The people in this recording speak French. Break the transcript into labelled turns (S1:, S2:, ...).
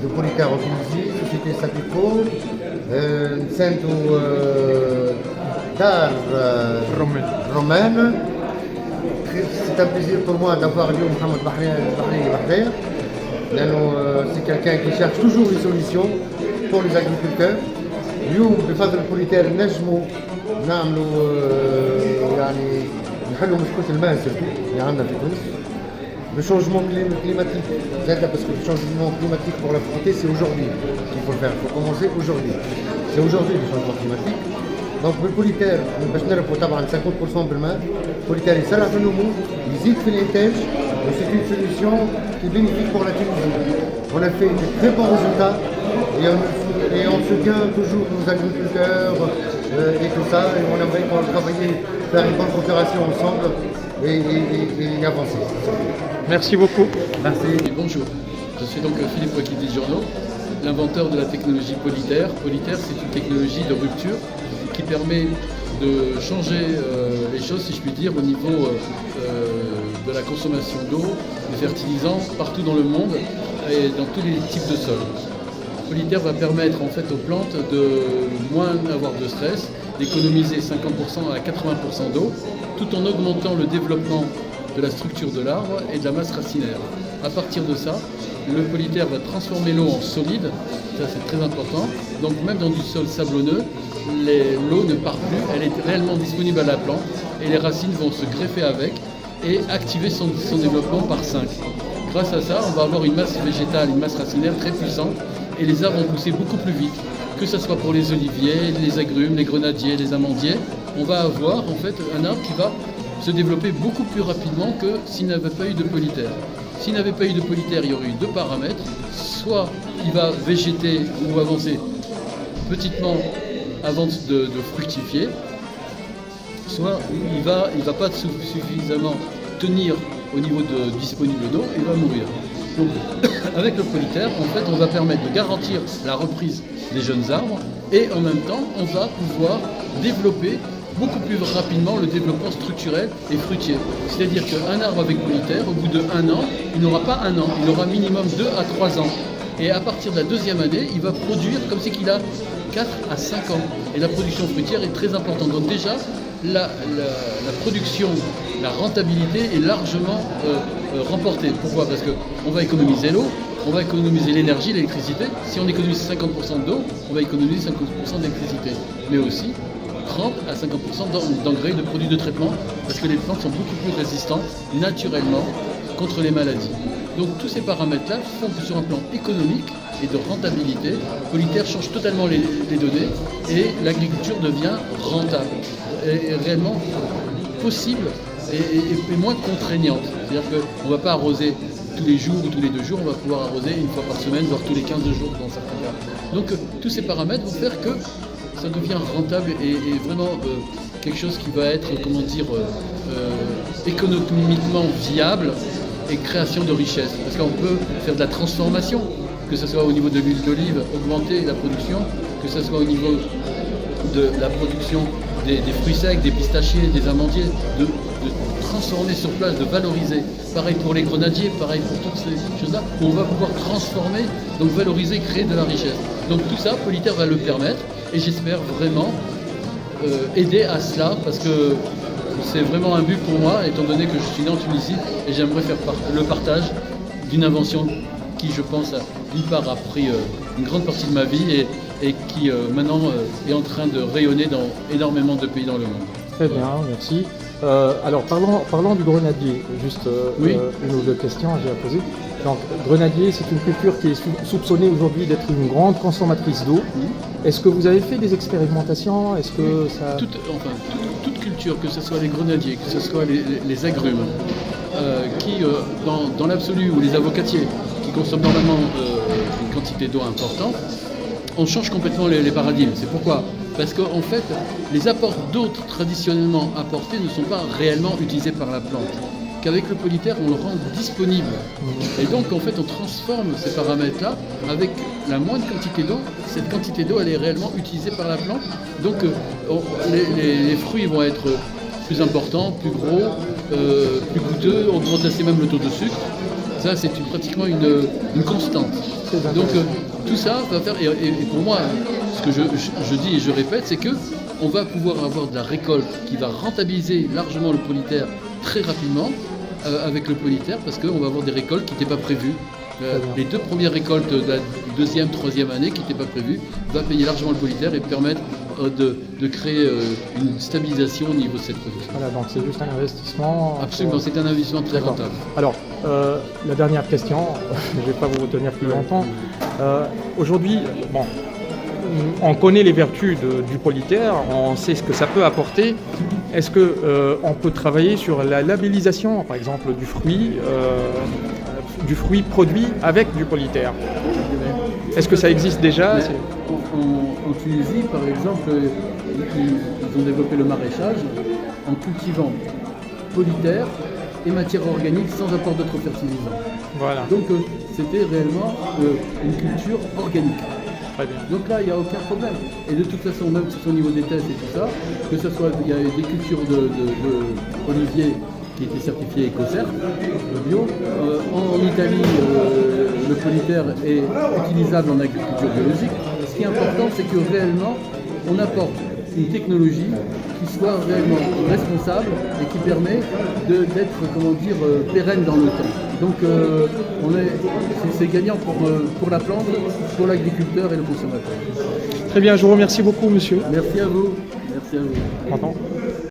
S1: de Politaire en Tunisie, société statut quo, centre d'art romaine. C'est un plaisir pour moi d'avoir Lio Mohamed Bahreï. C'est quelqu'un qui cherche toujours des solutions pour les agriculteurs. اليوم بفضل البوليتير نجموا نعملوا يعني نحلوا مشكلة الماء اللي عندنا في تونس. Le changement climatique, parce que le changement climatique pour la santé, c'est aujourd'hui qu'il faut le faire. Il faut commencer aujourd'hui. C'est aujourd'hui le changement climatique. Donc بالبوليتير باش نربحوا طبعا 50% بالماء. البوليتير يسرع في النمو، يزيد في الإنتاج. C'est une solution qui est bénéfique pour la Tunisie. On a fait de très bons résultats et on soutient toujours nos agriculteurs et tout ça. Et on aimerait travailler, faire une bonne coopération ensemble et avancer.
S2: Merci beaucoup.
S1: Merci.
S3: Bonjour, je suis donc Philippe Wakili-Journo, l'inventeur de la technologie Politaire. Politaire, c'est une technologie de rupture qui permet de changer les choses, si je puis dire, au niveau de la consommation d'eau, des fertilisants, partout dans le monde et dans tous les types de sols. Politaire va permettre en fait aux plantes de moins avoir de stress, d'économiser 50% à 80% d'eau, tout en augmentant le développement de la structure de l'arbre et de la masse racinaire. À partir de ça, le Politaire va transformer l'eau en solide, ça c'est très important. Donc même dans du sol sablonneux, l'eau ne part plus, elle est réellement disponible à la plante et les racines vont se greffer avec et activer son développement par 5. Grâce à ça, on va avoir une masse végétale, une masse racinaire très puissante et les arbres vont pousser beaucoup plus vite, que ce soit pour les oliviers, les agrumes, les grenadiers, les amandiers. On va avoir en fait un arbre qui va se développer beaucoup plus rapidement que s'il n'avait pas eu de Politaire. S'il n'avait pas eu de Politaire, il y aurait eu deux paramètres. Soit il va végéter ou avancer petitement avant de fructifier, soit il va pas suffisamment tenir au niveau de disponible d'eau et va mourir. Donc avec le Politaire, en fait, on va permettre de garantir la reprise des jeunes arbres et en même temps, on va pouvoir développer beaucoup plus rapidement le développement structurel et fruitier. C'est-à-dire qu'un arbre avec Politaire, au bout de 1 an, il n'aura pas 1 an, il aura minimum 2 à 3 ans. Et à partir de la deuxième année, il va produire comme si qu'il a 4 à 5 ans. Et la production fruitière est très importante. Donc déjà, la production, la rentabilité est largement remportée. Pourquoi ? Parce qu'on va économiser l'eau, on va économiser l'énergie, l'électricité. Si on économise 50% d'eau, on va économiser 50% d'électricité. Mais aussi 30 à 50% d'engrais, de produits de traitement, parce que les plantes sont beaucoup plus résistantes naturellement contre les maladies. Donc tous ces paramètres-là font que sur un plan économique et de rentabilité, Politaire change totalement les données et l'agriculture devient rentable et réellement possible et moins contraignante. C'est-à-dire qu'on ne va pas arroser tous les jours ou tous les 2 jours, on va pouvoir arroser une fois par semaine, voire tous les 15 jours dans certains cas. Donc tous ces paramètres vont faire que ça devient rentable et vraiment quelque chose qui va être, comment dire, économiquement viable et création de richesse. Parce qu'on peut faire de la transformation, que ce soit au niveau de l'huile d'olive, augmenter la production, que ce soit au niveau de la production des fruits secs, des pistachiers, des amandiers, de transformer sur place, de valoriser. Pareil pour les grenadiers, pareil pour toutes ces choses-là, où on va pouvoir transformer, donc valoriser, créer de la richesse. Donc tout ça, Politaire va le permettre et j'espère vraiment aider à cela parce que c'est vraiment un but pour moi, étant donné que je suis né en Tunisie et j'aimerais faire le partage d'une invention qui, je pense, d'une part a pris une grande partie de ma vie et qui maintenant est en train de rayonner dans énormément de pays dans le monde.
S2: Très bien, merci. Alors parlons du grenadier, juste
S3: oui.
S2: Une ou deux questions j'ai à poser. Donc grenadier, c'est une culture qui est soupçonnée aujourd'hui d'être une grande consommatrice d'eau. Est-ce que vous avez fait des expérimentations ? Est-ce que ça...
S3: Toute culture, que ce soit les grenadiers, que ce soit les agrumes, qui dans l'absolu, ou les avocatiers, qui consomment normalement une quantité d'eau importante, on change complètement les paradigmes. C'est pourquoi ? Parce qu'en fait, les apports d'eau traditionnellement apportés ne sont pas réellement utilisés par la plante. Qu'avec le Politaire, on le rend disponible. Et donc, en fait, on transforme ces paramètres-là avec la moindre quantité d'eau. Cette quantité d'eau, elle est réellement utilisée par la plante. Donc, les fruits vont être plus importants, plus gros, plus goûteux, augmenter même le taux de sucre. Ça, c'est pratiquement une constante.
S2: Très
S3: Donc
S2: intéressant.
S3: tout ça va faire, et pour moi, ce que je dis et je répète, c'est que on va pouvoir avoir de la récolte qui va rentabiliser largement le polyterre très rapidement avec le polyterre, parce qu'on va avoir des récoltes qui n'étaient pas prévues. Les 2 premières récoltes de la deuxième, troisième année qui n'étaient pas prévues va payer largement le polyterre et permettre de créer une stabilisation au niveau de cette production.
S2: Voilà, donc c'est juste un investissement.
S3: Absolument, c'est un investissement très
S2: D'accord.
S3: rentable.
S2: Alors, la dernière question, je ne vais pas vous retenir plus longtemps. Aujourd'hui, bon, on connaît les vertus du polyterre, on sait ce que ça peut apporter. Est-ce qu'on peut travailler sur la labellisation, par exemple, du fruit produit avec du polyterre? Est-ce que ça existe déjà?
S3: En Tunisie, par exemple, ils ont développé le maraîchage en cultivant polyterre et matière organique sans apport d'autres fertilisants.
S2: Voilà,
S3: Donc c'était réellement une culture organique.
S2: très bien.
S3: Donc là, il n'y a aucun problème. Et de toute façon, même que ce soit au niveau des tests et tout ça, que ce soit, il y a des cultures de oliviers qui étaient certifiées Ecocert, bio. En Italie, le polyterre est utilisable en agriculture biologique. Ce qui est important, c'est que réellement, on apporte une technologie qui soit réellement responsable et qui permet d'être, comment dire, pérenne dans le temps. Donc c'est gagnant pour la plante, pour l'agriculteur et le consommateur.
S2: Très bien, je vous remercie beaucoup, monsieur.
S3: Merci à vous. Merci à vous.
S2: Pardon.